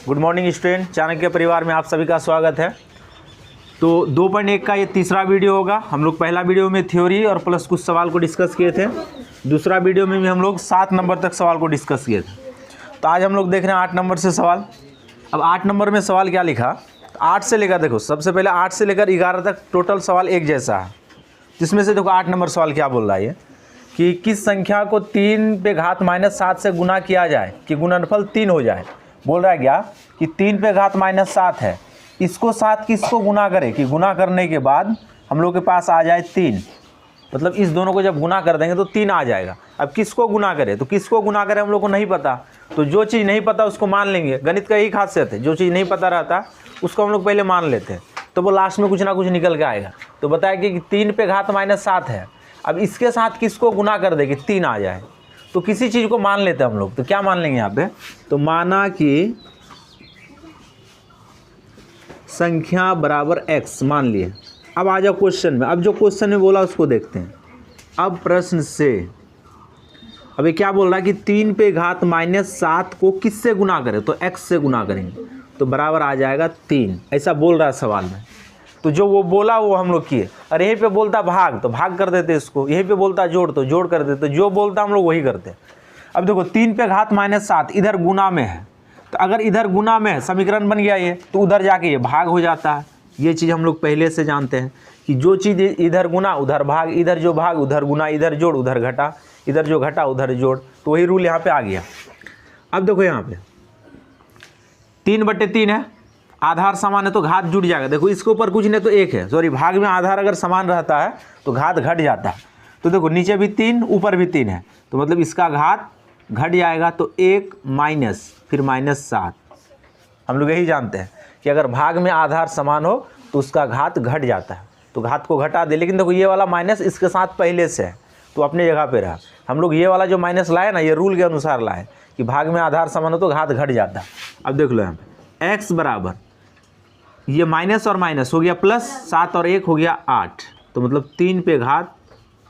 Good morning student, Chanakya परिवार में आप सभी का स्वागत है। तो 2.1 का ये तीसरा वीडियो होगा। हम लोग पहला वीडियो में थ्योरी और प्लस कुछ सवाल को डिस्कस किए थे। दूसरा वीडियो में भी हम लोग 7 नंबर तक सवाल को डिस्कस किए थे। तो आज हम लोग देख रहे हैं 8 नंबर से सवाल। अब 8 नंबर में सवाल क्या लिखा, 8 से लेकर देखो, सबसे पहले 8 से लेकर 11 तक टोटल सवाल एक जैसा है। जिसमें से देखो 8 नंबर सवाल क्या बोल रहा है कि किस संख्या को 3 पे घात -7 से गुना किया जाए कि गुणनफल 3 हो जाए। बोल रहा है क्या कि 3 पे घात -7 है, इसको 7 किसको गुना करें कि गुना करने के बाद हम लोग के पास आ जाए 3। मतलब इस दोनों को जब गुना कर देंगे तो 3 आ जाएगा। अब किसको गुना करें, तो किसको गुना करें हम लोग को नहीं पता। तो जो चीज़ नहीं पता उसको मान लेंगे। गणित का यही खासियत है, जो चीज़ नहीं पता रहता उसको हम लोग पहले मान लेते हैं, तो वो लास्ट में कुछ ना कुछ निकल के आएगा। तो बताया कि 3 पे घात -7 है, अब इसके साथ किसको गुना कर दे कि 3 आ जाए। तो किसी चीज़ को मान लेते हैं हम लोग। तो क्या मान लेंगे यहाँ पे, तो माना कि संख्या बराबर x मान लिए। अब आ जाओ क्वेश्चन में। अब जो क्वेश्चन में बोला उसको देखते हैं। अब प्रश्न से अभी क्या बोल रहा है कि 3 पे घात -7 को किससे गुना करें, तो x से गुना करेंगे तो बराबर आ जाएगा 3। ऐसा बोल रहा है सवाल में। तो जो वो बोला वो हम लोग किए। और यहीं पे बोलता भाग तो भाग कर देते इसको, यहीं पे बोलता जोड़ तो जोड़ कर देते, जो बोलता हम लोग वही करते। अब देखो 3 पे घात -7 इधर गुना में है, तो अगर इधर गुना में है समीकरण बन गया ये, तो उधर जाके ये भाग हो जाता है। ये चीज़ हम लोग पहले से जानते हैं कि जो चीज़ इधर गुना उधर भाग, इधर जो भाग उधर गुना, इधर जोड़ उधर घटा, इधर जो घटा उधर जोड़। तो वही रूल यहाँ पे आ गया। अब देखो यहाँ पे 3/3 है, आधार समान है तो घात जुड़ जाएगा। देखो इसके ऊपर कुछ नहीं तो 1 है, सॉरी भाग में आधार अगर समान रहता है तो घात घट जाता है। तो देखो नीचे भी 3 ऊपर भी 3 है, तो मतलब इसका घात घट जाएगा। तो 1 माइनस फिर -7। हम लोग यही जानते हैं कि अगर भाग में आधार समान हो तो उसका घात घट जाता है, तो घात को घटा दे। लेकिन देखो ये वाला माइनस इसके साथ पहले से है तो अपनी जगह पे रहा। हम लोग ये वाला जो माइनस लाए ना, ये रूल के अनुसार लाए कि भाग में आधार समान हो तो घात घट जाता है। अब देख लो यहाँ पे x बराबर ये माइनस और माइनस हो गया प्लस, 7 और 1 हो गया 8, तो मतलब 3 पे घात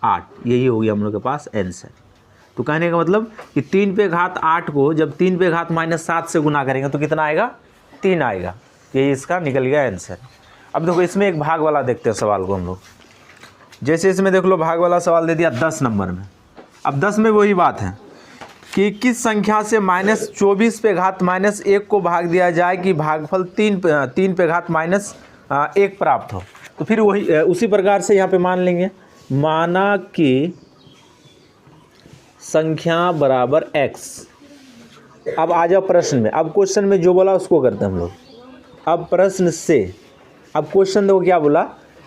8, यही हो गया हम लोग के पास आंसर। तो कहने का मतलब कि 3 पे घात 8 को जब 3 पे घात -7 से गुना करेंगे तो कितना आएगा, 3 आएगा। यही इसका निकल गया आंसर। अब देखो इसमें एक भाग वाला देखते हैं सवाल को हम लोग। जैसे इसमें देख लो भाग वाला सवाल दे दिया 10 नंबर में। अब 10 में वही बात है कि किस संख्या से -24 पे घात -1 को भाग दिया जाए कि भागफल 3 पे घात -1 प्राप्त हो। तो फिर वही उसी प्रकार से यहाँ पे मान लेंगे। माना कि संख्या बराबर x। अब आ जाओ प्रश्न में। अब क्वेश्चन में जो बोला उसको करते हैं हम लोग। अब प्रश्न से अब क्वेश्चन देखो क्या बोला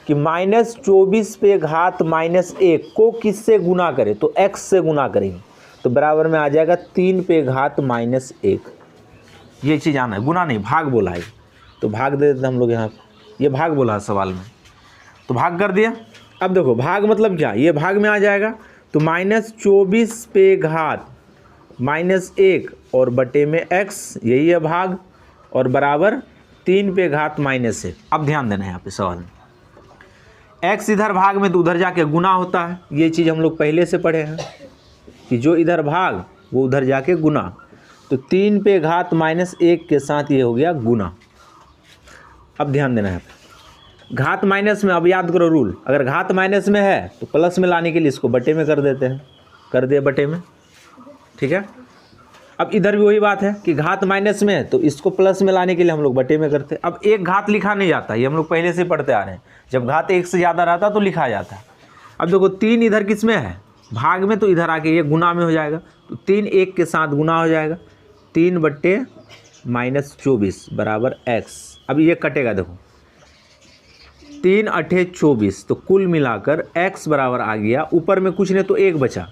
कि -24 पे घात -1 को किससे गुना करें, तो x से गुना करेंगे तो बराबर में आ जाएगा 3 पे घात -1। ये चीज़ आना है, गुना नहीं भाग बोला है, तो भाग दे देते हम लोग यहाँ पे। ये भाग बोला है सवाल में तो भाग कर दिया। अब देखो भाग मतलब क्या, ये भाग में आ जाएगा तो -24 पे घात -1 और बटे में x, यही है भाग, और बराबर 3 पे घात -1। अब ध्यान देना है यहाँ पे सवाल में, x इधर भाग में तो उधर जाके गुना होता है। ये चीज़ हम लोग पहले से पढ़े हैं कि जो इधर भाग वो उधर जाके गुना। तो 3 पे घात -1 के साथ ये हो गया गुना। अब ध्यान देना है घात माइनस में। अब याद करो रूल, अगर घात माइनस में है तो प्लस में लाने के लिए इसको बटे में कर देते हैं, कर दिए बटे में, ठीक है। अब इधर भी वही बात है कि घात माइनस में है तो इसको प्लस में लाने के लिए हम लोग बटे में करते हैं। अब एक घात लिखा नहीं जाता, ये हम लोग पहले से पढ़ते आ रहे हैं। जब घात 1 से ज़्यादा रहता तो लिखा जाता है। अब देखो 3 इधर किस में है, भाग में, तो इधर आके ये गुना में हो जाएगा। तो 3 1 के साथ गुना हो जाएगा, 3 बट्टे -24 बराबर x। अब ये कटेगा, देखो 3 8 24, तो कुल मिलाकर x बराबर आ गया। ऊपर में कुछ नहीं तो 1 बचा,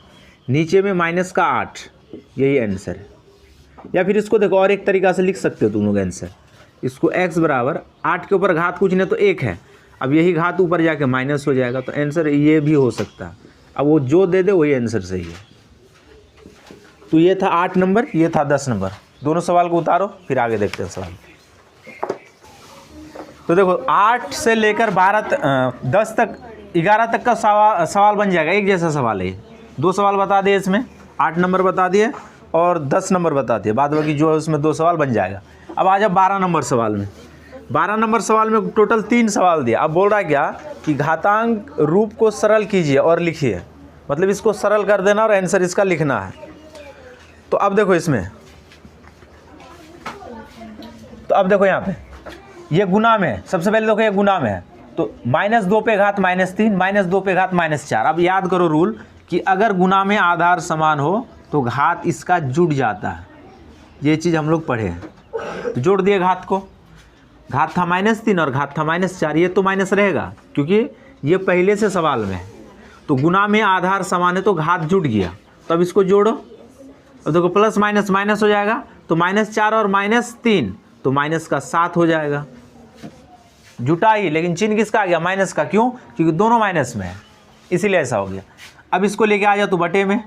नीचे में -8, यही आंसर है। या फिर इसको देखो और एक तरीका से लिख सकते हो तुम लोग आंसर। इसको x बराबर 8 के ऊपर घात कुछ नहीं तो 1 है, अब यही घात ऊपर जाके माइनस हो जाएगा, तो आंसर ये भी हो सकता है। अब वो जो दे दे वही आंसर सही है। तो ये था 8 नंबर, ये था 10 नंबर। दोनों सवाल को उतारो फिर आगे देखते हैं सवाल। तो देखो 8 से लेकर 10 तक 11 तक का सवाल बन जाएगा। एक जैसा सवाल है ये। 2 सवाल बता दिए इसमें, 8 नंबर बता दिए और 10 नंबर बता दिए, बाद बाकी जो है उसमें 2 सवाल बन जाएगा। अब आ जाओ 12 नंबर सवाल में। 12 नंबर सवाल में टोटल 3 सवाल दिया। अब बोल रहा है क्या कि घातांक रूप को सरल कीजिए और लिखिए, मतलब इसको सरल कर देना और आंसर इसका लिखना है। तो अब देखो इसमें, तो अब देखो यहाँ पे ये गुना में है। सबसे पहले देखो ये गुना में है, तो -2 पे घात -3, -2 पे घात -4। अब याद करो रूल कि अगर गुना में आधार समान हो तो घात इसका जुड़ जाता है। ये चीज़ हम लोग पढ़े हैं। तो जोड़ दिए घात को, घात था -3 और घात था -4। ये तो माइनस रहेगा क्योंकि ये पहले से सवाल में है। तो गुना में आधार समान है तो घात जुड़ गया, तो अब इसको जोड़ो। अब देखो प्लस माइनस माइनस हो जाएगा, तो -4 और -3 तो माइनस का 7 हो जाएगा। जुटा ही, लेकिन चिन्ह किसका आ गया? माइनस का। क्यों? क्योंकि दोनों माइनस में है, इसीलिए ऐसा हो गया। अब इसको लेके आ जाओ तो बटे में,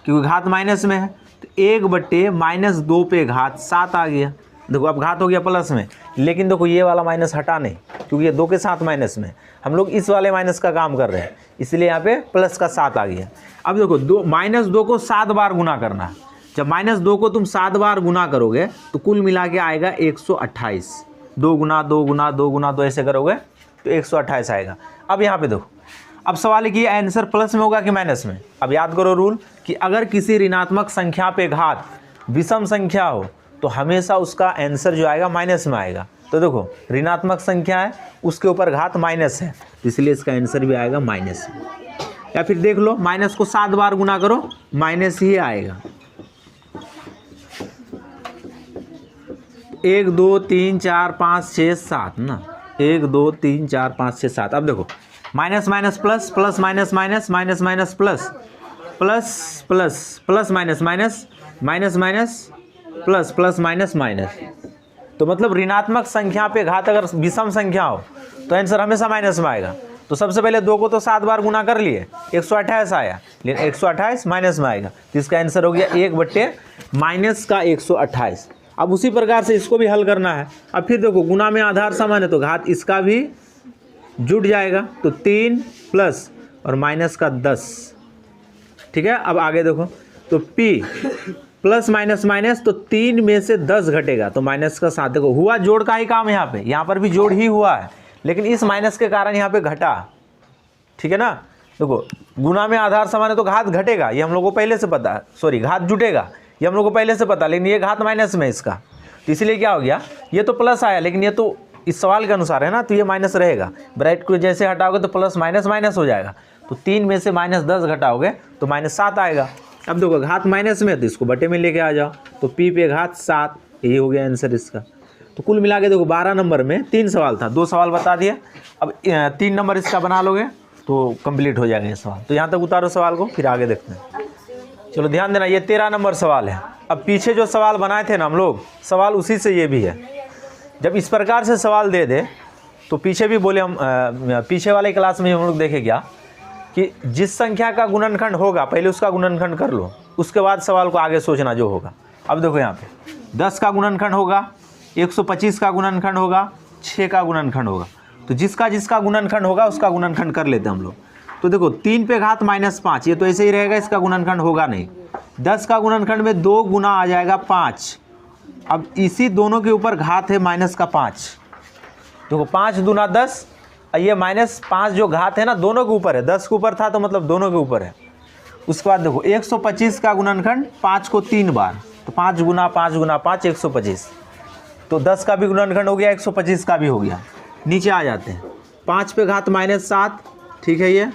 क्योंकि घात माइनस में है, तो 1/-2 पे घात 7 आ गया। देखो अब घात हो गया प्लस में, लेकिन देखो ये वाला माइनस हटा नहीं, क्योंकि ये 2 के साथ माइनस में, हम लोग इस वाले माइनस का काम कर रहे हैं, इसलिए यहाँ पे प्लस का 7 आ गया। अब देखो -2 को 7 बार गुना करना है। जब -2 को तुम 7 बार गुना करोगे तो कुल मिला के आएगा 128। 2 गुना 2 गुना 2 गुना 2 ऐसे करोगे तो 128 आएगा। अब यहाँ पे देखो, अब सवाल है कि ये आंसर प्लस में होगा कि माइनस में। अब याद करो रूल कि अगर किसी ऋणात्मक संख्या पे घात विषम संख्या हो तो हमेशा उसका आंसर जो आएगा माइनस में आएगा। तो देखो ऋणात्मक संख्या है, उसके ऊपर घात माइनस है, तो इसलिए इसका आंसर भी आएगा माइनस। या फिर देख लो, माइनस को 7 बार गुना करो, माइनस ही आएगा। 1 2 3 4 5 6 7 ना, 1 2 3 4 5 6 7। अब देखो minus minus plus, plus minus minus, minus minus plus, plus plus, plus minus minus, minus minus plus, plus minus minus. तो मतलब ऋणात्मक संख्या पे घात अगर विषम संख्या हो तो आंसर हमेशा माइनस में आएगा। तो सबसे पहले 2 को तो 7 बार गुना कर लिए, 128 आया, लेकिन 128 माइनस में आएगा, तो इसका आंसर हो गया 1/-128। अब उसी प्रकार से इसको भी हल करना है। अब फिर देखो गुना में आधार समान है तो घात इसका भी जुड़ जाएगा, तो 3 प्लस और माइनस का 10। ठीक है, अब आगे देखो, तो p प्लस माइनस माइनस, तो 3 में से 10 घटेगा तो माइनस का 7। देखो हुआ जोड़ का ही काम, यहाँ पर भी जोड़ ही हुआ है, लेकिन इस माइनस के कारण यहाँ पे घटा। ठीक है ना, देखो गुना में आधार समान है तो घात घटेगा, ये हम लोग को पहले से पता है, सॉरी घात जुटेगा, ये हम लोग को पहले से पता, लेकिन ये घात माइनस में इसका, तो इसलिए क्या हो गया, ये तो प्लस आया, लेकिन ये तो इस सवाल के अनुसार है ना, तो ये माइनस रहेगा। ब्रैकेट को जैसे हटाओगे तो प्लस माइनस माइनस हो जाएगा, तो 3 में से -10 घटाओगे तो -7 आएगा। अब देखो घात माइनस में है तो इसको बटे में लेके आ जाओ, तो p पे घात 7, यही हो गया आंसर इसका। तो कुल मिला के देखो 12 नंबर में 3 सवाल था, 2 सवाल बता दिए। अब 3 नंबर इसका बना लोगे तो कंप्लीट हो जाएगा ये सवाल। तो यहाँ तक उतारो सवाल को, फिर आगे देखते हैं। चलो ध्यान देना, ये 13 नंबर सवाल है। अब पीछे जो सवाल बनाए थे ना हम लोग, सवाल उसी से ये भी है। जब इस प्रकार से सवाल दे दे तो पीछे भी बोले हम, पीछे वाले क्लास में हम लोग देखे क्या कि जिस संख्या का गुणनखंड होगा पहले उसका गुणनखंड कर लो, उसके बाद सवाल को आगे सोचना जो होगा। अब देखो यहाँ पे 10 का गुणनखंड होगा, 125 का गुणनखंड होगा, 6 का गुणनखंड होगा, तो जिसका जिसका गुणनखंड होगा उसका गुणनखंड कर लेते हैं हम लोग। तो देखो 3 पे घात -5, ये तो ऐसे ही रहेगा, इसका गुणनखंड होगा नहीं। 10 का गुणनखंड में 2 गुना आ जाएगा 5। अब इसी दोनों के ऊपर घात है -5। देखो 5 दूना 10, ये -5 जो घात है ना दोनों के ऊपर है, 10 के ऊपर था तो मतलब दोनों के ऊपर है। उसके बाद देखो 125 का गुणनखंड 5 को 3 बार, तो 5 गुना 5 गुना 5 125, तो 10 का भी गुणनखंड हो गया, 125 का भी हो गया। नीचे आ जाते हैं, 5 पे घात -7, ठीक है ये।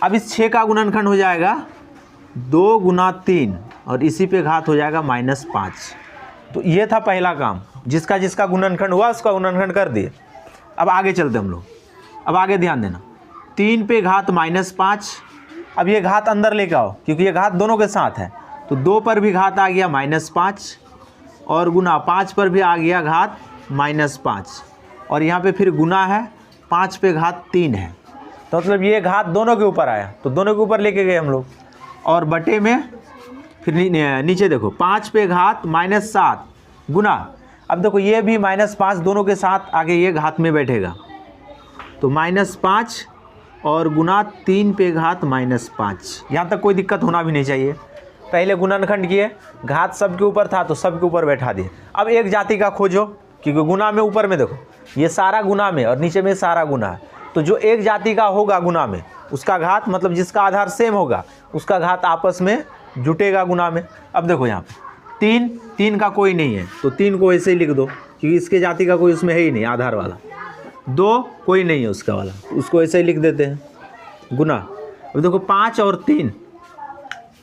अब इस 6 का गुणनखंड हो जाएगा 2 गुना 3 और इसी पे घात हो जाएगा -5। तो ये था पहला काम, जिसका जिसका गुणनखंड हुआ उसका गुणनखंड कर दिए। अब आगे चलते हम लोग, अब आगे ध्यान देना, 3 पे घात -5। अब ये घात अंदर लेके आओ क्योंकि ये घात दोनों के साथ है, तो 2 पर भी घात आ गया -5 और गुना 5 पर भी आ गया घात -5, और यहाँ पे फिर गुना है, 5 पे घात 3 है, तो मतलब ये घात दोनों के ऊपर आया, तो दोनों के ऊपर लेके गए हम लोग। और बटे में फिर नीचे देखो 5 पे घात -7 गुना, अब देखो ये भी -5 दोनों के साथ आगे ये घात में बैठेगा, तो -5 और गुना 3 पे घात -5। यहाँ तक कोई दिक्कत होना भी नहीं चाहिए। पहले गुणनखंड किए, घात सबके ऊपर था तो सबके ऊपर बैठा दिए। अब एक जाति का खोजो, क्योंकि गुना में ऊपर में देखो ये सारा गुना में और नीचे में सारा गुना है, तो जो एक जाति का होगा गुना में उसका घात, मतलब जिसका आधार सेम होगा उसका घात आपस में जुटेगा गुना में। अब देखो यहाँ पे 3 का कोई नहीं है तो 3 को ऐसे ही लिख दो, क्योंकि इसके जाति का कोई उसमें है ही नहीं आधार वाला। 2 कोई नहीं है उसका वाला, उसको ऐसे ही लिख देते हैं गुना। अब देखो 5 और 3,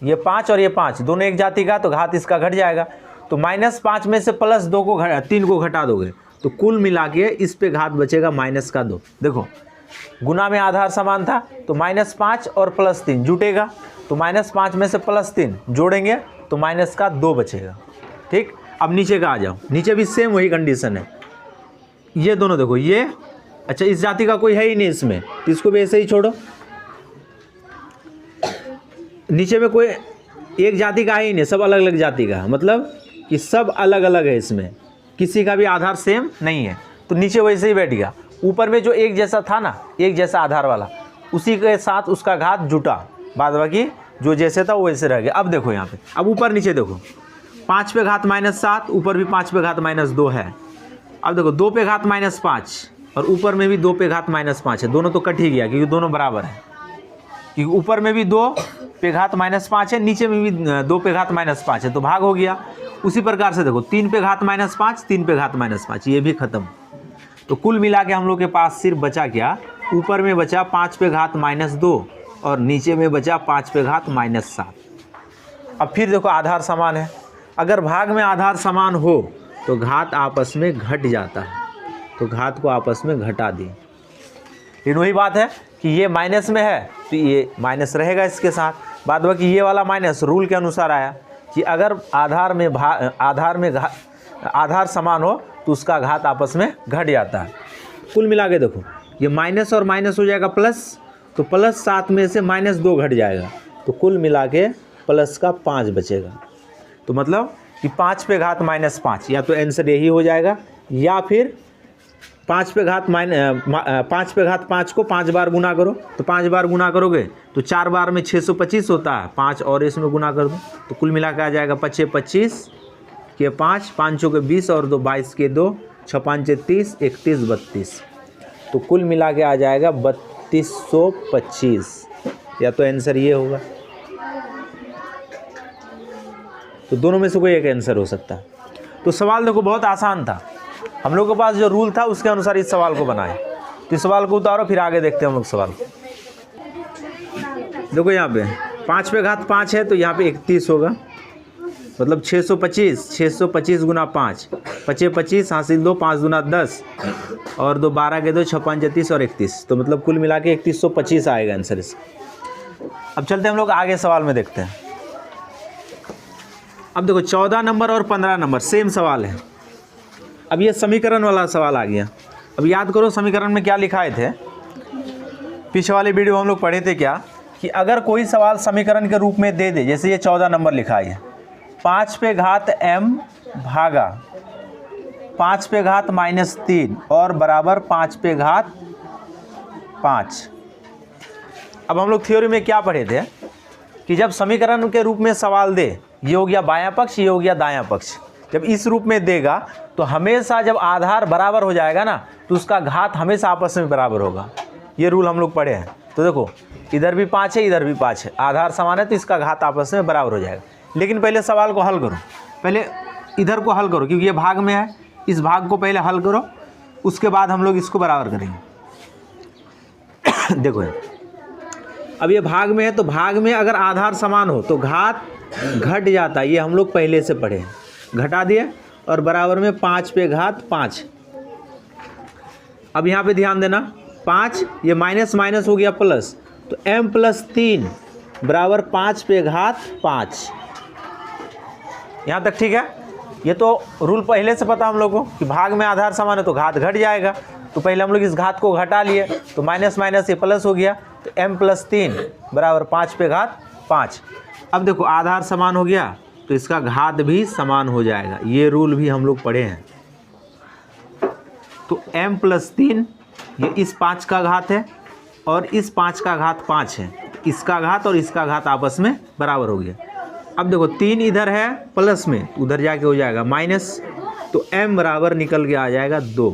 ये 5 और ये 5 दोनों एक जाति का, तो घात इसका घट जाएगा। तो -5 में से +2 को 3 को घटा दोगे तो कुल मिला के इस पे घात बचेगा -2। देखो गुना में आधार समान था तो -5 और +3 जुटेगा, तो -5 में से +3 जोड़ेंगे तो -2 बचेगा। ठीक, अब नीचे का आ जाओ, नीचे भी सेम वही कंडीशन है। ये दोनों देखो, ये अच्छा इस जाति का कोई है ही नहीं इसमें, तो इसको भी ऐसे ही छोड़ो। नीचे में कोई एक जाति का है ही नहीं, सब अलग अलग जाति का, मतलब कि सब अलग अलग है, इसमें किसी का भी आधार सेम नहीं है, तो नीचे वैसे ही बैठ गया। ऊपर में जो एक जैसा था ना, एक जैसा आधार वाला, उसी के साथ उसका घात जुटा, बाद बाकी जो जैसे था वो वैसे रह गया। अब देखो यहाँ पे, अब ऊपर नीचे देखो, 5 पे घात -7, ऊपर भी 5 पे घात -2 है। अब देखो 2 पे घात -5 और ऊपर में भी 2 पे घात -5 है, दोनों तो कट ही गया क्योंकि दोनों बराबर है, क्योंकि ऊपर में भी 2 पे घात -5 है, नीचे में भी 2 पे घात -5 है, तो भाग हो गया। उसी प्रकार से देखो 3 पे घात -5, 3 पे घात -5, ये भी खत्म। तो कुल मिला के हम लोग के पास सिर्फ बचा क्या, ऊपर में बचा 5 पे घात -2 और नीचे में बचा 5 पे घात -7। अब फिर देखो आधार समान है, अगर भाग में आधार समान हो तो घात आपस में घट जाता है, तो घात को आपस में घटा दिए। लेकिन वही बात है कि ये माइनस में है तो ये माइनस रहेगा इसके साथ, बाद बाकी ये वाला माइनस रूल के अनुसार आया कि अगर आधार समान हो तो उसका घात आपस में घट जाता है। कुल मिला के देखो, ये माइनस और माइनस हो जाएगा प्लस, तो +7 में से -2 घट जाएगा, तो कुल मिला के प्लस का 5 बचेगा। तो मतलब कि 5 पे घात -5, या तो आंसर यही हो जाएगा, या फिर 5 पे घात 5 को 5 बार गुना करो, तो 5 बार गुना करोगे तो 4 बार में 625 होता है, 5 और इसमें गुना कर दो तो कुल मिला के आ जाएगा 5 25 के 5, 5 के 20 और 2 22 के 2, 6 5 30, 31 32, तो कुल मिला के आ जाएगा 3225, या तो आंसर ये होगा। तो दोनों में से कोई एक आंसर हो सकता है। तो सवाल देखो बहुत आसान था, हम लोग के पास जो रूल था उसके अनुसार इस सवाल को बनाए। तो इस सवाल को उतारो, फिर आगे देखते हैं हम लोग सवाल। देखो यहाँ पे 5 पे घात 5 है तो यहाँ पे 31 होगा, मतलब 625 गुना 5, 5 25 हासिल 2, 5 गुना 10 और 2 12 के 2, 6 5 30 और 31, तो मतलब कुल मिला के 3125 आएगा आंसर इसका। अब चलते हम लोग आगे सवाल में देखते हैं। अब देखो 14 नंबर और 15 नंबर सेम सवाल है। अब ये समीकरण वाला सवाल आ गया। अब याद करो समीकरण में क्या लिखाए थे, पीछे वाले वीडियो हम लोग पढ़े थे क्या, कि अगर कोई सवाल समीकरण के रूप में दे दे, जैसे ये 14 नंबर लिखा है 5 पे घात m भागा 5 पे घात -3 और बराबर 5 पे घात 5। अब हम लोग थ्योरी में क्या पढ़े थे कि जब समीकरण के रूप में सवाल दे, ये हो गया बायां पक्ष, ये हो गया दायां पक्ष, जब इस रूप में देगा तो हमेशा जब आधार बराबर हो जाएगा ना तो उसका घात हमेशा आपस में बराबर होगा। ये रूल हम लोग पढ़े हैं। तो देखो इधर भी 5 है, इधर भी 5 है, आधार समान है तो इसका घात आपस में बराबर हो जाएगा। लेकिन पहले सवाल को हल करो, पहले इधर को हल करो क्योंकि ये भाग में है, इस भाग को पहले हल करो, उसके बाद हम लोग इसको बराबर करेंगे। देखो अब ये भाग में है तो भाग में अगर आधार समान हो तो घात घट जाता है, ये हम लोग पहले से पढ़े हैं, घटा दिए और बराबर में 5 पे घात 5। अब यहाँ पे ध्यान देना 5 ये माइनस माइनस हो गया प्लस, तो m+3 बराबर 5 पे घात 5। यहाँ तक ठीक है। ये तो रूल पहले से पता हम लोग को कि भाग में आधार समान है तो घात घट जाएगा, तो पहले हम लोग इस घात को घटा लिए तो माइनस माइनस ये प्लस हो गया, तो m+3 बराबर 5 पे घात 5। अब देखो आधार समान हो गया तो इसका घात भी समान हो जाएगा, ये रूल भी हम लोग पढ़े हैं। तो m+3 ये इस 5 का घात है और इस 5 का घात 5 है, इसका घात और इसका घात आपस में बराबर हो गया। अब देखो 3 इधर है प्लस में, उधर जाके हो जाएगा माइनस, तो m बराबर निकल के आ जाएगा 2।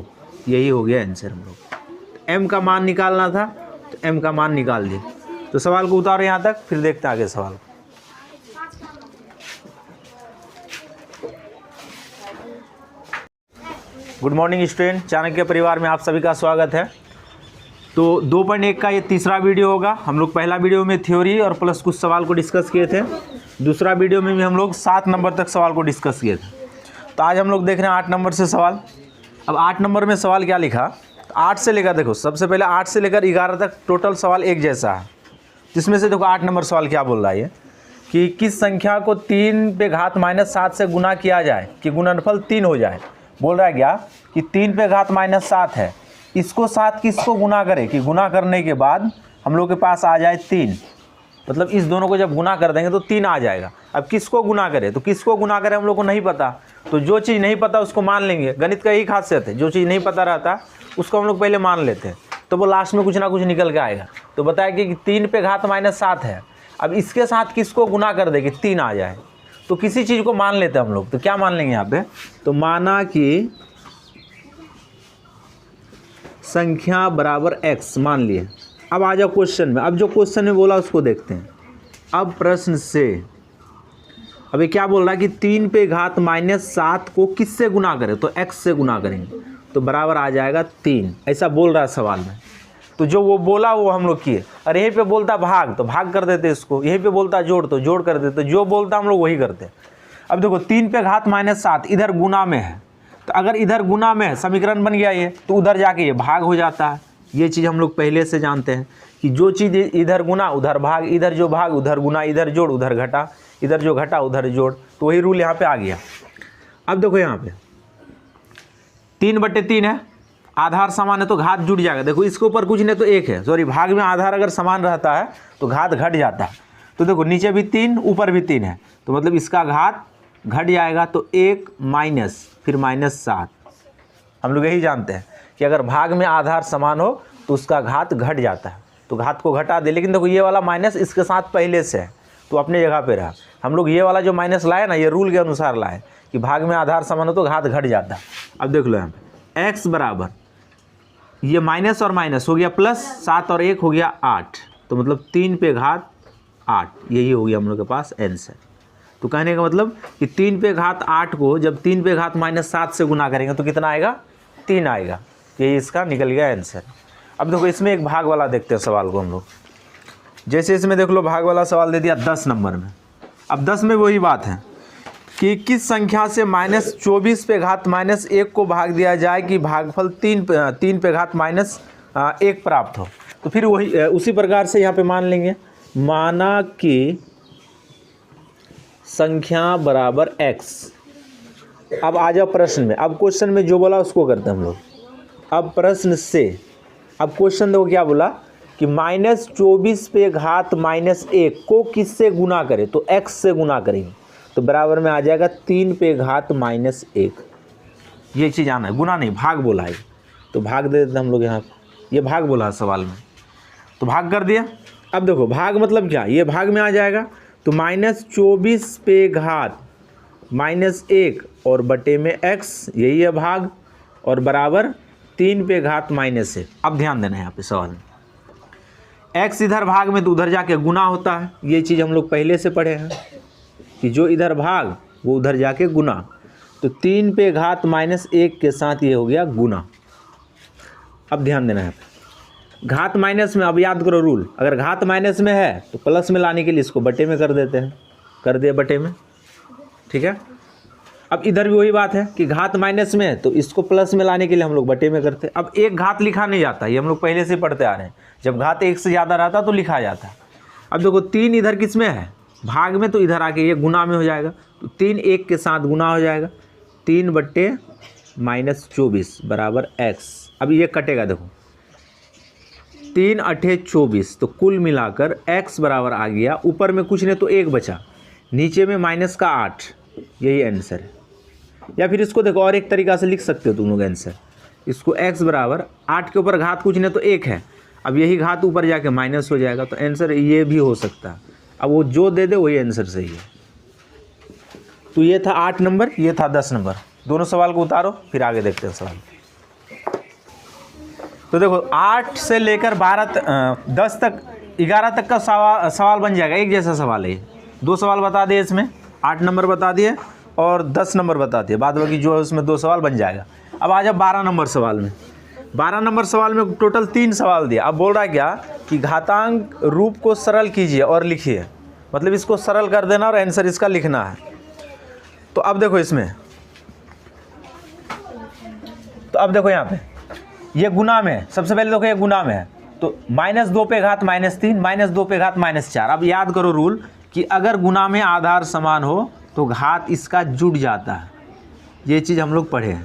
यही हो गया आंसर हम लोग। m का मान निकालना था तो m का मान निकाल दिए। तो सवाल को उतारो यहाँ तक, फिर देखते हैं आगे सवाल। गुड मॉर्निंग स्टूडेंट, चाणक्य परिवार में आप सभी का स्वागत है। तो 2.1 का ये तीसरा वीडियो होगा। हम लोग पहला वीडियो में थ्योरी और प्लस कुछ सवाल को डिस्कस किए थे। दूसरा वीडियो में भी हम लोग 7 नंबर तक सवाल को डिस्कस किए थे। तो आज हम लोग देख रहे हैं 8 नंबर से सवाल। अब 8 नंबर में सवाल क्या लिखा, तो 8 से लेकर देखो, सबसे पहले 8 से लेकर 11 तक टोटल सवाल एक जैसा है। जिसमें से देखो 8 नंबर सवाल क्या बोल रहा है कि किस संख्या को 3 पे घात -7 से गुना किया जाए कि गुणनफल 3 हो जाए। बोल रहा है क्या कि 3 पे घात -7 है, इसको 7 किसको गुना करें कि गुना करने के बाद हम लोग के पास आ जाए 3। मतलब इस दोनों को जब गुना कर देंगे तो 3 आ जाएगा। अब किसको गुना करें, तो किसको गुना करें हम लोग को नहीं पता। तो जो चीज़ नहीं पता उसको मान लेंगे। गणित का यही खासियत है, जो चीज़ नहीं पता रहता उसको हम लोग पहले मान लेते हैं, तो वो लास्ट में कुछ ना कुछ निकल के आएगा। तो बताया कि 3 पे घात -7 है, अब इसके साथ किसको गुना कर दे कि 3 आ जाए। तो किसी चीज़ को मान लेते हैं हम लोग। तो क्या मान लेंगे यहाँ पे, तो माना कि संख्या बराबर x मान लिए। अब आ जाओ क्वेश्चन में। अब जो क्वेश्चन में बोला उसको देखते हैं। अब प्रश्न से अभी क्या बोल रहा है कि 3 पे घात -7 को किससे गुना करें, तो x से गुना करेंगे तो बराबर आ जाएगा 3। ऐसा बोल रहा है सवाल में। तो जो वो बोला वो हम लोग किए। और यहीं पे बोलता भाग तो भाग कर देते इसको, यहीं पे बोलता जोड़ तो जोड़ कर देते, जो बोलता हम लोग वही करते। अब देखो 3 पे घात -7 इधर गुना में है, तो अगर इधर गुना में है समीकरण बन गया ये, तो उधर जाके ये भाग हो जाता है। ये चीज़ हम लोग पहले से जानते हैं कि जो चीज़ इधर गुना उधर भाग, इधर जो भाग उधर गुना, इधर जोड़ उधर घटा, इधर जो घटा उधर जोड़। तो वही रूल यहाँ पे आ गया। अब देखो यहाँ पे 3/3 है, आधार समान है तो घात जुड़ जाएगा। देखो इसके ऊपर कुछ नहीं तो 1 है, सॉरी भाग में आधार अगर समान रहता है तो घात घट जाता है। तो देखो नीचे भी 3 ऊपर भी 3 है, तो मतलब इसका घात घट जाएगा। तो 1 माइनस फिर -7। हम लोग यही जानते हैं कि अगर भाग में आधार समान हो तो उसका घात घट जाता है, तो घात को घटा दे। लेकिन देखो ये वाला माइनस इसके साथ पहले से है तो अपने जगह पे रहा। हम लोग ये वाला जो माइनस लाए ना, ये रूल के अनुसार लाए कि भाग में आधार समान हो तो घात घट जाता है। अब देख लो यहाँ पे x बराबर ये माइनस और माइनस हो गया प्लस, 7 और 1 हो गया 8, तो मतलब 3 पे घात 8। यही हो गया हम लोग के पास आंसर। तो कहने का मतलब कि 3 पे घात 8 को जब 3 पे घात -7 से गुना करेंगे तो कितना आएगा, 3 आएगा। यही इसका निकल गया आंसर। अब देखो इसमें एक भाग वाला देखते हैं सवाल को हम लोग। जैसे इसमें देख लो भाग वाला सवाल दे दिया 10 नंबर में। अब 10 में वही बात है कि किस संख्या से -24 पे घात -1 को भाग दिया जाए कि भागफल 3 पे घात -1 प्राप्त हो। तो फिर वही उसी प्रकार से यहाँ पे मान लेंगे। माना कि संख्या बराबर x। अब आ जाओ प्रश्न में। अब क्वेश्चन में जो बोला उसको करते हैं हम लोग। अब प्रश्न से अब क्वेश्चन देखो क्या बोला कि -24 पे घात -1 को किससे गुना करें, तो x से गुना करेंगे तो बराबर में आ जाएगा 3 पे घात -1। ये चीज़ आना है, गुना नहीं भाग बोला है, तो भाग दे देते हम लोग यहाँ पे। ये भाग बोला है सवाल में तो भाग कर दिया। अब देखो भाग मतलब क्या, ये भाग में आ जाएगा तो -24 पे घात -1 और बटे में x, यही है भाग, और बराबर 3 पे घात -1। अब ध्यान देना है यहाँ पे सवाल में, x इधर भाग में तो उधर जाके गुना होता है। ये चीज़ हम लोग पहले से पढ़े हैं कि जो इधर भाग वो उधर जाके गुना। तो 3 पे घात -1 के साथ ये हो गया गुना। अब ध्यान देना है घात माइनस में। अब याद करो रूल, अगर घात माइनस में है तो प्लस में लाने के लिए इसको बटे में कर देते हैं, कर दिया बटे में, ठीक है। अब इधर भी वही बात है कि घात माइनस में है तो इसको प्लस में लाने के लिए हम लोग बटे में करते हैं। अब एक घात लिखा नहीं जाता, ये हम लोग पहले से पढ़ते आ रहे हैं। जब घात 1 से ज़्यादा रहता तो लिखा जाता है। अब देखो 3 इधर किस में है, भाग में, तो इधर आके ये गुना में हो जाएगा। तो 3 1 के साथ गुना हो जाएगा, 3 बट्टे -24 बराबर x। अब ये कटेगा, देखो 3 अठे 24, तो कुल मिलाकर x बराबर आ गया। ऊपर में कुछ नहीं तो 1 बचा, नीचे में माइनस का 8। यही आंसर है। या फिर इसको देखो और एक तरीका से लिख सकते हो तुम लोग आंसर। इसको x बराबर 8 के ऊपर घात कुछ नहीं तो 1 है, अब यही घात ऊपर जाके माइनस हो जाएगा, तो आंसर ये भी हो सकता है। अब वो जो दे दे वही आंसर सही है। तो ये था 8 नंबर, ये था 10 नंबर। दोनों सवाल को उतारो, फिर आगे देखते हैं सवाल। तो देखो 8 से लेकर 10 तक 11 तक का सवाल बन जाएगा। एक जैसा सवाल है, 2 सवाल बता दिए इसमें, 8 नंबर बता दिए और 10 नंबर बता दिए, बाद बाकी जो है उसमें 2 सवाल बन जाएगा। अब आ जाओ 12 नंबर सवाल में। 12 नंबर सवाल में टोटल 3 सवाल दिया। अब बोल रहा है क्या कि घातांक रूप को सरल कीजिए और लिखिए, मतलब इसको सरल कर देना और आंसर इसका लिखना है। तो अब देखो इसमें, तो अब देखो यहाँ पे ये गुना में, सबसे पहले देखो ये गुना में है, तो -2 पे घात -3, -2 पे घात -4। अब याद करो रूल कि अगर गुना में आधार समान हो तो घात इसका जुड़ जाता है। ये चीज़ हम लोग पढ़े हैं।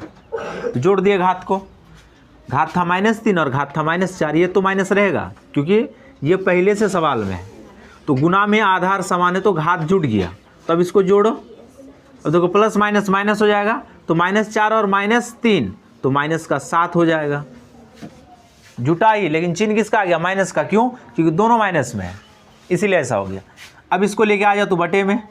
तो जोड़ दिए घात को, घात था -3 और घात था -4, ये तो माइनस रहेगा क्योंकि ये पहले से सवाल में है। तो गुना में आधार समान है तो घात जुड़ गया, तो अब इसको जोड़ो। अब देखो प्लस माइनस माइनस हो जाएगा, तो -4 और -3, तो माइनस का 7 हो जाएगा। जुटा ही, लेकिन चिन्ह किसका आ गया? माइनस का। क्यों? क्योंकि दोनों माइनस में है, इसीलिए ऐसा हो गया। अब इसको लेके आ जाओ तो बटे में,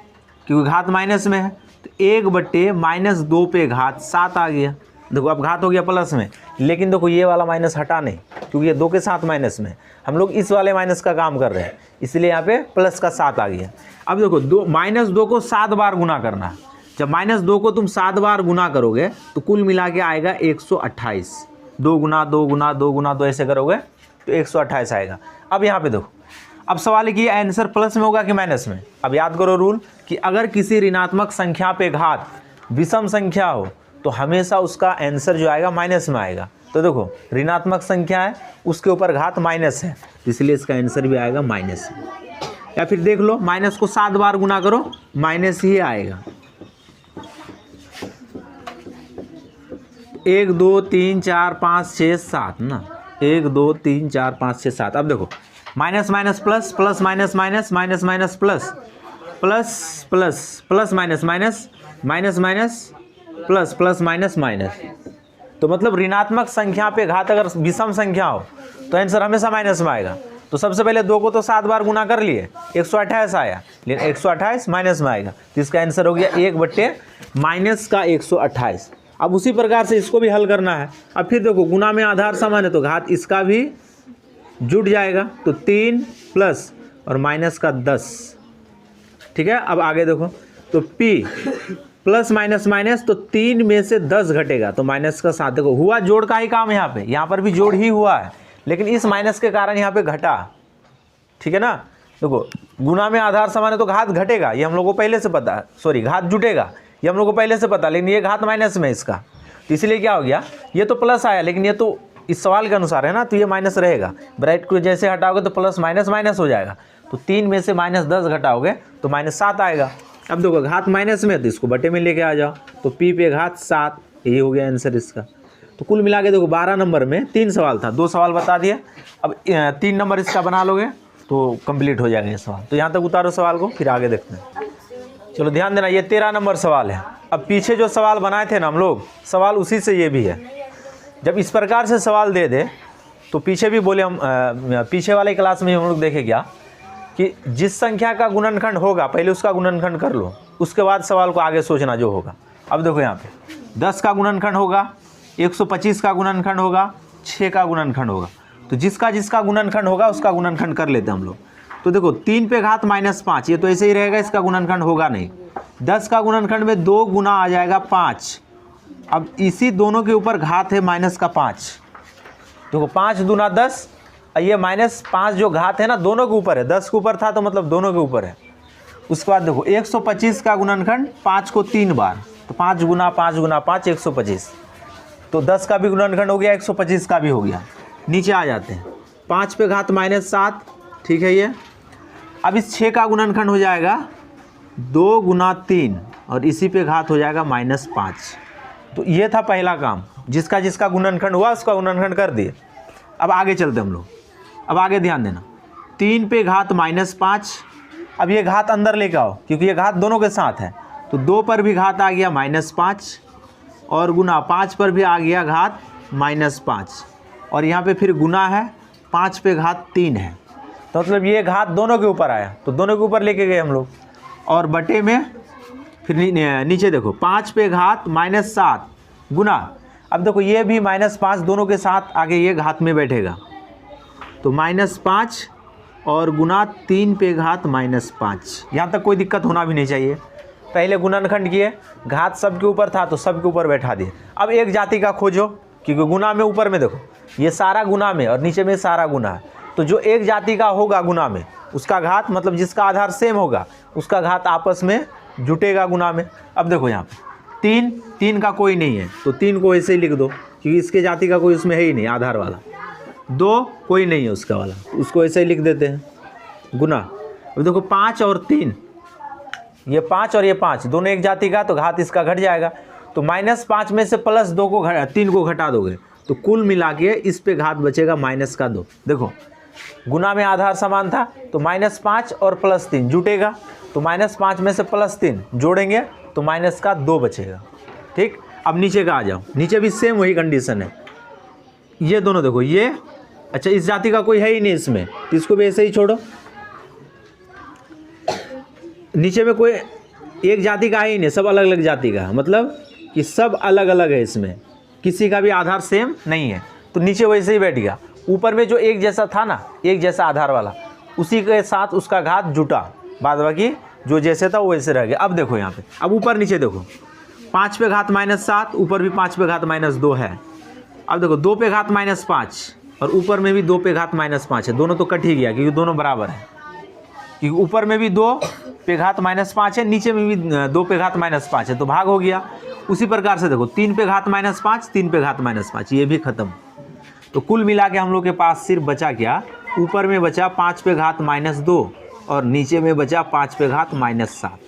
क्योंकि घात माइनस में है, तो 1/-2 पे घात 7 आ गया। देखो अब घात हो गया प्लस में, लेकिन देखो ये वाला माइनस हटा नहीं, क्योंकि ये 2 के साथ माइनस में, हम लोग इस वाले माइनस का काम कर रहे हैं, इसलिए यहाँ पे प्लस का 7 आ गया। अब देखो -2 को 7 बार गुना करना है। जब -2 को तुम 7 बार गुना करोगे तो कुल मिला के आएगा 128। 2 गुना 2 गुना 2 गुना 2 ऐसे करोगे तो 128 आएगा। अब यहाँ पे देखो, अब सवाल है कि आंसर प्लस में होगा कि माइनस में। अब याद करो रूल कि अगर किसी ऋणात्मक संख्या पे घात विषम संख्या हो तो हमेशा उसका आंसर जो आएगा माइनस में आएगा। तो देखो ऋणात्मक संख्या है, उसके ऊपर घात माइनस है, इसलिए इसका आंसर भी आएगा माइनस। या फिर देख लो, माइनस को 7 बार गुना करो, माइनस ही आएगा। 1 2 3 4 5 6 7 ना, 1 2 3 4 5 6 7। अब देखो minus minus plus, plus minus minus, minus minus plus, plus plus, plus minus minus, minus minus plus, plus minus minus. तो मतलब ऋणात्मक संख्या पे घात अगर विषम संख्या हो तो आंसर हमेशा माइनस में आएगा। तो सबसे पहले 2 को तो 7 बार गुना कर लिए, 128 आया, लेकिन 128 माइनस में आएगा, तो इसका आंसर हो गया 1/-128। अब उसी प्रकार से इसको भी हल करना है। अब फिर देखो गुना में आधार समान है तो घात इसका भी जुड़ जाएगा, तो 3 प्लस और माइनस का 10। ठीक है, अब आगे देखो, तो p प्लस माइनस माइनस, तो 3 में से 10 घटेगा, तो माइनस का 7। देखो हुआ जोड़ का ही काम, यहाँ पर भी जोड़ ही हुआ है, लेकिन इस माइनस के कारण यहाँ पे घटा। ठीक है ना, देखो गुना में आधार समान है तो घात घटेगा, ये हम लोग को पहले से पता है, सॉरी घात जुटेगा, ये हम लोग को पहले से पता, लेकिन ये घात माइनस में इसका, तो इसलिए क्या हो गया, ये तो प्लस आया, लेकिन ये तो इस सवाल के अनुसार है ना, तो ये माइनस रहेगा। ब्रैकेट को जैसे हटाओगे तो प्लस माइनस माइनस हो जाएगा, तो 3 में से -10 घटाओगे तो -7 आएगा। अब देखो घात माइनस में है तो इसको बटे में लेके आ जाओ, तो p पे घात 7, यही हो गया आंसर इसका। तो कुल मिला के देखो 12 नंबर में 3 सवाल था, 2 सवाल बता दिए। अब 3 नंबर इसका बना लोगे तो कंप्लीट हो जाएगा ये सवाल। तो यहाँ तक उतारो सवाल को, फिर आगे देखते हैं। चलो ध्यान देना, ये 13 नंबर सवाल है। अब पीछे जो सवाल बनाए थे ना हम लोग, सवाल उसी से ये भी है। जब इस प्रकार से सवाल दे दे तो पीछे भी बोले हम, पीछे वाले क्लास में हम लोग देखे क्या कि जिस संख्या का गुणनखंड होगा पहले उसका गुणनखंड कर लो, उसके बाद सवाल को आगे सोचना जो होगा। अब देखो यहाँ पे 10 का गुणनखंड होगा, 125 का गुणनखंड होगा, 6 का गुणनखंड होगा, तो जिसका जिसका गुणनखंड होगा उसका गुणनखंड कर लेते हैं हम लोग। तो देखो 3 पे घात -5, ये तो ऐसे ही रहेगा, इसका गुणनखंड होगा नहीं। 10 का गुणनखंड में 2 गुना आ जाएगा 5। अब इसी दोनों के ऊपर घात है -5, देखो 5 दूना 10, ये -5 जो घात है ना दोनों के ऊपर है, 10 के ऊपर था तो मतलब दोनों के ऊपर है। उसके बाद देखो 125 का गुणनखंड 5 को 3 बार, तो 5 गुना 5 गुना 5 125, तो 10 का भी गुणनखंड हो गया, 125 का भी हो गया। नीचे आ जाते हैं, 5 पे घात -7, ठीक है ये। अब इस 6 का गुणनखंड हो जाएगा 2 गुना 3 और इसी पे घात हो जाएगा -5। तो ये था पहला काम, जिसका जिसका गुणनखंड हुआ उसका गुणनखंड कर दिए। अब आगे चलते हम लोग, अब आगे ध्यान देना, 3 पे घात -5, अब ये घात अंदर लेके आओ क्योंकि ये घात दोनों के साथ है, तो 2 पर भी घात आ गया -5 और गुना 5 पर भी आ गया घात -5, और यहाँ पे फिर गुना है, 5 पे घात 3 है, तो मतलब ये घात दोनों के ऊपर आया, तो दोनों के ऊपर लेके गए हम लोग, और बटे में फिर नीचे देखो 5 पे घात -7 गुना, अब देखो ये भी -5 दोनों के साथ आगे ये घात में बैठेगा, तो -5 और गुना 3 पे घात -5। यहाँ तक कोई दिक्कत होना भी नहीं चाहिए। पहले गुणनखंड किए, घात सबके ऊपर था तो सबके ऊपर बैठा दिए। अब एक जाति का खोजो, क्योंकि गुना में ऊपर में देखो ये सारा गुना में और नीचे में सारा गुना है, तो जो एक जाति का होगा गुना में उसका घात, मतलब जिसका आधार सेम होगा उसका घात आपस में जुटेगा गुना में। अब देखो यहाँ पे 3 का कोई नहीं है तो 3 को ऐसे ही लिख दो, क्योंकि इसके जाति का कोई उसमें है ही नहीं आधार वाला। 2 कोई नहीं है उसका वाला, उसको ऐसे ही लिख देते हैं गुना। अब देखो 5 और 3, ये 5 और ये 5 दोनों एक जाति का, तो घात इसका घट जाएगा। तो -5 में से +2 को 3 को घटा दोगे तो कुल मिला के इस पे घात बचेगा -2। देखो गुना में आधार समान था तो -5 और +3 जुटेगा, तो -5 में से +3 जोड़ेंगे तो -2 बचेगा। ठीक, अब नीचे का आ जाओ, नीचे भी सेम वही कंडीशन है। ये दोनों देखो, ये अच्छा इस जाति का कोई है ही नहीं इसमें, तो इसको भी ऐसे ही छोड़ो। नीचे में कोई एक जाति का है ही नहीं, सब अलग अलग जाति का, मतलब कि सब अलग अलग है, इसमें किसी का भी आधार सेम नहीं है, तो नीचे वैसे ही बैठ गया। ऊपर में जो एक जैसा था ना, एक जैसा आधार वाला, उसी के साथ उसका घात जुटा, बाद बाकी जो जैसे था वो वैसे रह गया। अब देखो यहाँ पे, अब ऊपर नीचे देखो 5 पे घात -7, ऊपर भी 5 पे घात -2 है। अब देखो 2 पे घात -5 और ऊपर में भी 2 पे घात -5 है, दोनों तो कट ही गया क्योंकि दोनों बराबर है, क्योंकि ऊपर में भी 2 पे घात -5 है, नीचे में भी 2 पे घात -5 है, तो भाग हो गया। उसी प्रकार से देखो 3 पे घात -5, 3 पे घात -5, ये भी खत्म। तो कुल मिला के हम लोग के पास सिर्फ बचा क्या, ऊपर में बचा 5 पे घात -2 और नीचे में बचा 5 पे घात -7।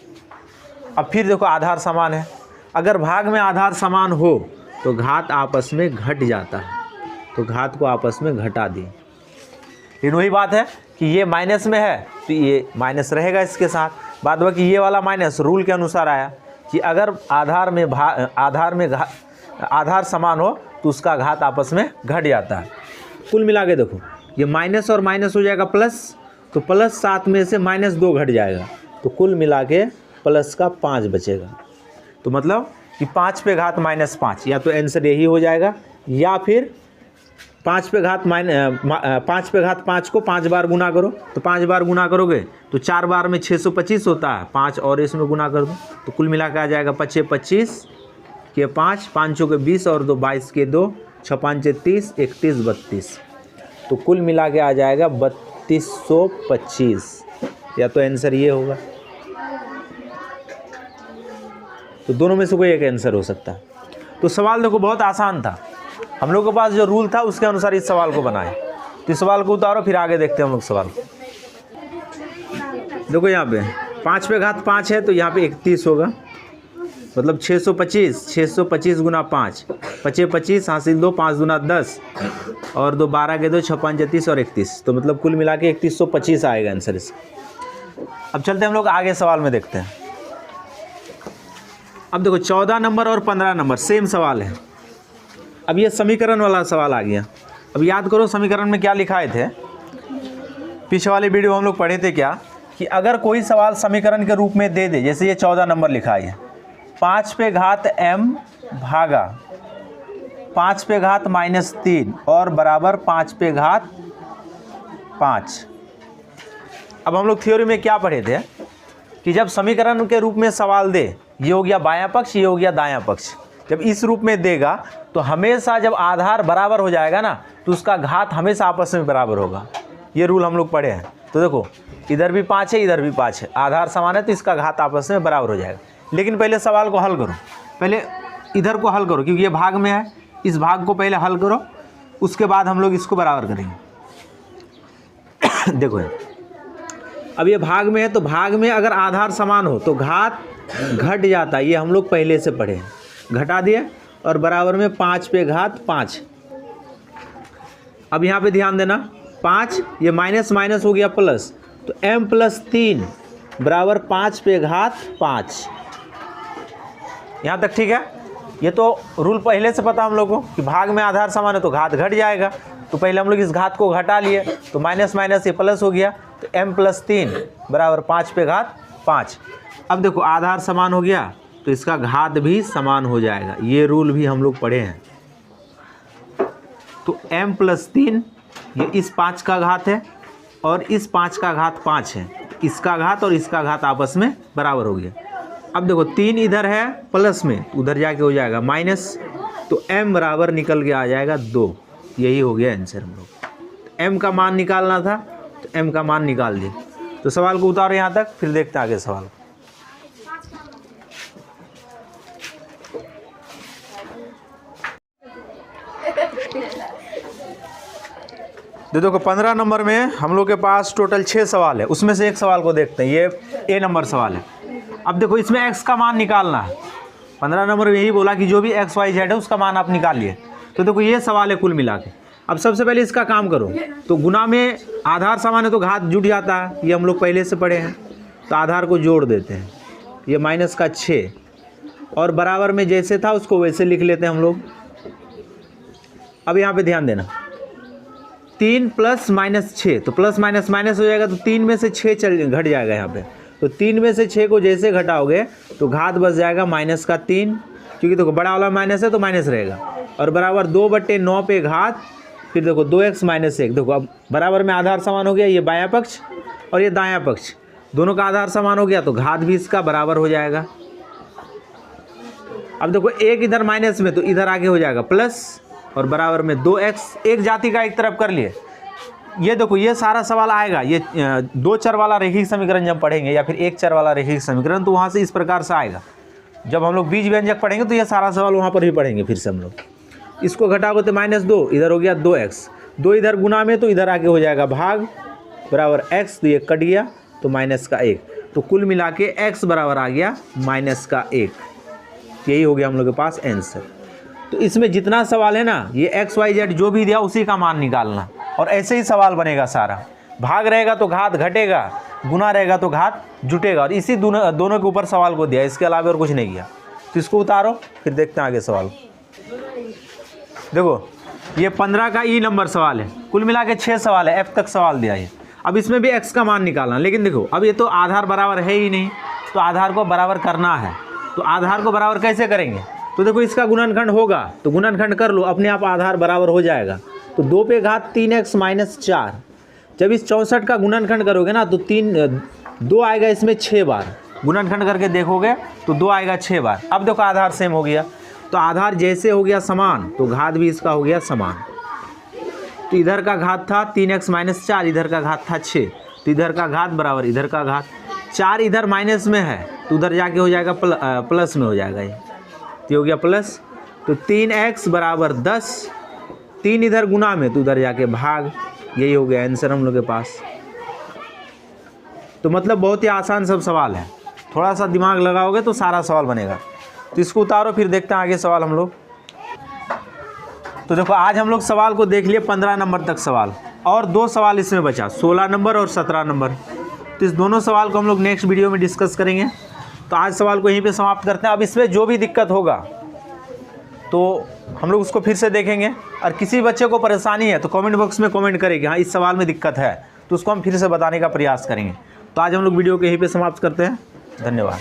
अब फिर देखो आधार समान है, अगर भाग में आधार समान हो तो घात आपस में घट जाता है, तो घात को आपस में घटा दिए। लेकिन वही बात है कि ये माइनस में है तो ये माइनस रहेगा इसके साथ, बाद बाकी ये वाला माइनस रूल के अनुसार आया कि अगर आधार समान हो तो उसका घात आपस में घट जाता है। कुल मिला के देखो ये माइनस और माइनस हो जाएगा प्लस, तो +7 में से -2 घट जाएगा, तो कुल मिला के प्लस का 5 बचेगा। तो मतलब कि 5 पे घात -5, या तो आंसर यही हो जाएगा, या फिर 5 पे घात 5 को 5 बार गुना करो, तो 5 बार गुना करोगे तो 4 बार में 625 होता है, 5 और इसमें गुना कर दो तो कुल मिला के आ जाएगा 5 25 के 5, 5 के 20 और 2 22 के 2, 6 5 30, 31 32, तो कुल मिला के आ जाएगा 3225, या तो आंसर ये होगा। तो दोनों में से कोई एक आंसर हो सकता है। तो सवाल देखो बहुत आसान था, हम लोग के पास जो रूल था उसके अनुसार इस सवाल को बनाए। तो इस सवाल को उतारो, फिर आगे देखते हैं हम लोग सवाल। देखो यहाँ पे 5 पे घात 5 है तो यहाँ पे 31 होगा, मतलब 625 गुना 5, 5 25 हासिल 2, 5 दूना 10 और 2 12 के 2, 6 5 30 और 31, तो मतलब कुल मिला के 3125 आएगा आंसर इसका। अब चलते हैं हम लोग आगे सवाल में देखते हैं। अब देखो 14 नंबर और 15 नंबर सेम सवाल है। अब ये समीकरण वाला सवाल आ गया। अब याद करो समीकरण में क्या लिखाए थे, पीछे वाले वीडियो हम लोग पढ़े थे क्या, कि अगर कोई सवाल समीकरण के रूप में दे दे, जैसे ये 14 नंबर लिखा है 5 पे घात m भागा 5 पे घात -3 और बराबर 5 पे घात 5। अब हम लोग थ्योरी में क्या पढ़े थे कि जब समीकरण के रूप में सवाल दे, ये हो गया बायां पक्ष, ये हो गया दायां पक्ष, जब इस रूप में देगा तो हमेशा जब आधार बराबर हो जाएगा ना तो उसका घात हमेशा आपस में बराबर होगा। ये रूल हम लोग पढ़े हैं। तो देखो इधर भी 5 है, इधर भी 5 है, आधार समान है तो इसका घात आपस में बराबर हो जाएगा। लेकिन पहले सवाल को हल करो, पहले इधर को हल करो क्योंकि ये भाग में है, इस भाग को पहले हल करो, उसके बाद हम लोग इसको बराबर करेंगे। देखो अब ये भाग में है तो भाग में अगर आधार समान हो तो घात घट जाता है, ये हम लोग पहले से पढ़े हैं, घटा दिए और बराबर में 5 पे घात 5। अब यहाँ पे ध्यान देना 5 ये माइनस माइनस हो गया प्लस, तो m + 3 बराबर 5 पे घात 5। यहाँ तक ठीक है। ये तो रूल पहले से पता हम लोग को कि भाग में आधार समान है तो घात घट जाएगा, तो पहले हम लोग इस घात को घटा लिए तो माइनस माइनस ये प्लस हो गया, तो m + 3 बराबर 5 पे घात 5। अब देखो आधार समान हो गया तो इसका घात भी समान हो जाएगा, ये रूल भी हम लोग पढ़े हैं। तो m+3 ये इस 5 का घात है और इस 5 का घात 5 है, इसका घात और इसका घात आपस में बराबर हो गया। अब देखो 3 इधर है प्लस में, उधर जाके हो जाएगा माइनस, तो m बराबर निकल के आ जाएगा 2। यही हो गया आंसर हम लोग। m का मान निकालना था तो m का मान निकाल दिए। तो सवाल को उतारो यहाँ तक, फिर देखते हैं आगे सवाल। देखो 15 नंबर में हम लोग के पास टोटल 6 सवाल है, उसमें से एक सवाल को देखते हैं। ये A नंबर सवाल है। अब देखो इसमें x का मान निकालना है। 15 नंबर में यही बोला कि जो भी x y z है उसका मान आप निकाल लिए। तो देखो ये सवाल है कुल मिला के। अब सबसे पहले इसका काम करो, तो गुना में आधार समान है तो घात जुट जाता है, ये हम लोग पहले से पढ़े हैं। तो आधार को जोड़ देते हैं, ये -6 और बराबर में जैसे था उसको वैसे लिख लेते हैं हम लोग। अब यहाँ पे ध्यान देना, 3 + -6, तो प्लस माइनस माइनस हो जाएगा, तो 3 में से 6 घट जाएगा यहाँ पे। तो 3 में से 6 को जैसे घटाओगे तो घात बच जाएगा -3, क्योंकि देखो बड़ा वाला माइनस है तो माइनस रहेगा, और बराबर 2/9 पे घात, फिर देखो 2x - 1। देखो अब बराबर में आधार समान हो गया, ये बायां पक्ष और ये दायां पक्ष दोनों का आधार समान हो गया, तो घात भी इसका बराबर हो जाएगा। अब देखो एक इधर माइनस में तो इधर आगे हो जाएगा प्लस, और बराबर में 2x। एक जाति का एक तरफ कर लिए। ये देखो ये सारा सवाल आएगा, ये 2 चर वाला रैखिक समीकरण जब पढ़ेंगे या फिर 1 चर वाला रैखिक समीकरण, तो वहाँ से इस प्रकार से आएगा। जब हम लोग बीज व्यंजक पढ़ेंगे तो ये सारा सवाल वहाँ पर भी पढ़ेंगे फिर से हम लोग। इसको घटाओगे तो -2, इधर हो गया 2x, 2 इधर गुना में तो इधर आगे हो जाएगा भाग, बराबर x, तो ये कट गया तो -1। तो कुल मिला के x बराबर आ गया -1। यही हो गया हम लोग के पास आंसर। तो इसमें जितना सवाल है ना, ये x y z जो भी दिया उसी का मान निकालना, और ऐसे ही सवाल बनेगा सारा। भाग रहेगा तो घात घटेगा, गुना रहेगा तो घात जुटेगा, और इसी दोनों के ऊपर सवाल को दिया, इसके अलावा और कुछ नहीं किया। तो इसको उतारो, फिर देखते हैं आगे सवाल। देखो ये 15 का E नंबर सवाल है, कुल मिला के 6 सवाल है, F तक सवाल दिया है। अब इसमें भी x का मान निकालना, लेकिन देखो अब ये तो आधार बराबर है ही नहीं, तो आधार को बराबर करना है। तो आधार को बराबर कैसे करेंगे? तो देखो इसका गुणनखंड होगा तो गुणनखंड कर लो, अपने आप आधार बराबर हो जाएगा। तो 2 पे घात 3x - 4। जब इस 64 का गुणनखंड करोगे ना तो 2 आएगा इसमें 6 बार, गुणनखंड करके देखोगे तो 2 आएगा 6 बार। अब देखो आधार सेम हो गया, तो आधार जैसे हो गया समान तो घात भी इसका हो गया समान। तो इधर का घात था 3x - 4, इधर का घात था 6, तो इधर का घात बराबर इधर का घात। 4 इधर माइनस में है तो उधर जाके हो जाएगा प्लस में हो जाएगा, ये हो गया प्लस। तो 3x बराबर 10, 3 इधर गुना में तो उधर जाके भाग। यही हो गया आंसर हम लोग के पास। तो मतलब बहुत ही आसान सब सवाल है, थोड़ा सा दिमाग लगाओगे तो सारा सवाल बनेगा। तो इसको उतारो, फिर देखते हैं आगे सवाल हम लोग। तो देखो आज हम लोग सवाल को देख लिए 15 नंबर तक सवाल, और 2 सवाल इसमें बचा, 16 नंबर और 17 नंबर। तो इस दोनों सवाल को हम लोग नेक्स्ट वीडियो में डिस्कस करेंगे। तो आज सवाल को यहीं पे समाप्त करते हैं। अब इसमें जो भी दिक्कत होगा तो हम लोग उसको फिर से देखेंगे, और किसी बच्चे को परेशानी है तो कमेंट बॉक्स में कमेंट करें कि हाँ इस सवाल में दिक्कत है, तो उसको हम फिर से बताने का प्रयास करेंगे। तो आज हम लोग वीडियो को यहीं पे समाप्त करते हैं। धन्यवाद।